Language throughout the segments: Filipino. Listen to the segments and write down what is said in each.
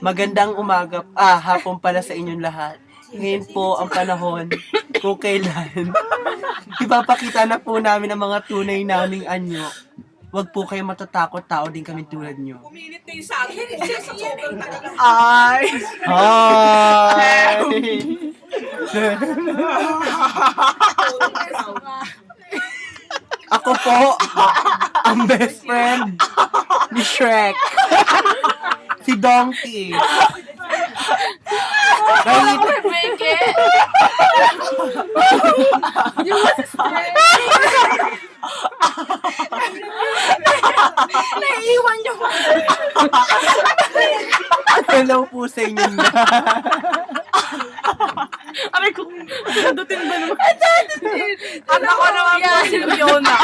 Magandang umaga, hapon pala sa inyong lahat. Ngayon po ang panahon kung kailan ipapakita na po namin ang mga tunay naming anyo. Huwag po kayo matatakot, tao din kami tulad nyo. Uminit na yung sa akin. Siya sa sobrang tagal. Hi! Ako po, ang best friend ni Shrek. Si Donkey. Make it. Naiiwan niyo. Hello po sa inyo na. Aray ko, dating ba naman? Ano ko naman po si Fiona.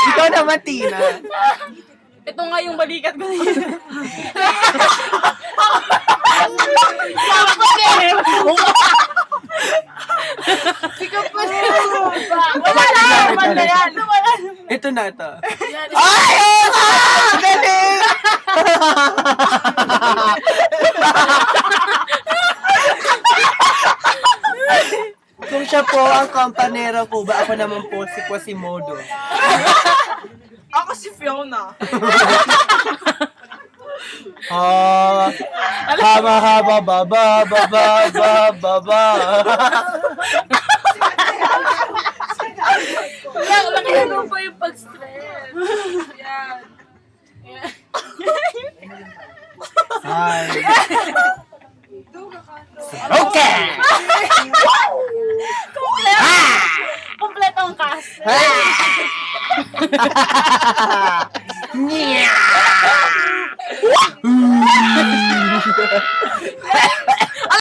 Ikaw naman, Tina. Ito nga yung balikat ko. Ikaw pa rin. Wala na yan. Ito na to. Ay! Galing! Kung siya po ang kampanero ko, ba ako naman po si Quasimodo. Ako si Fiona. Haba, baba. Laki mo pa yung pag-stress. Yan. Hi. Okay! Kompleto ang cast.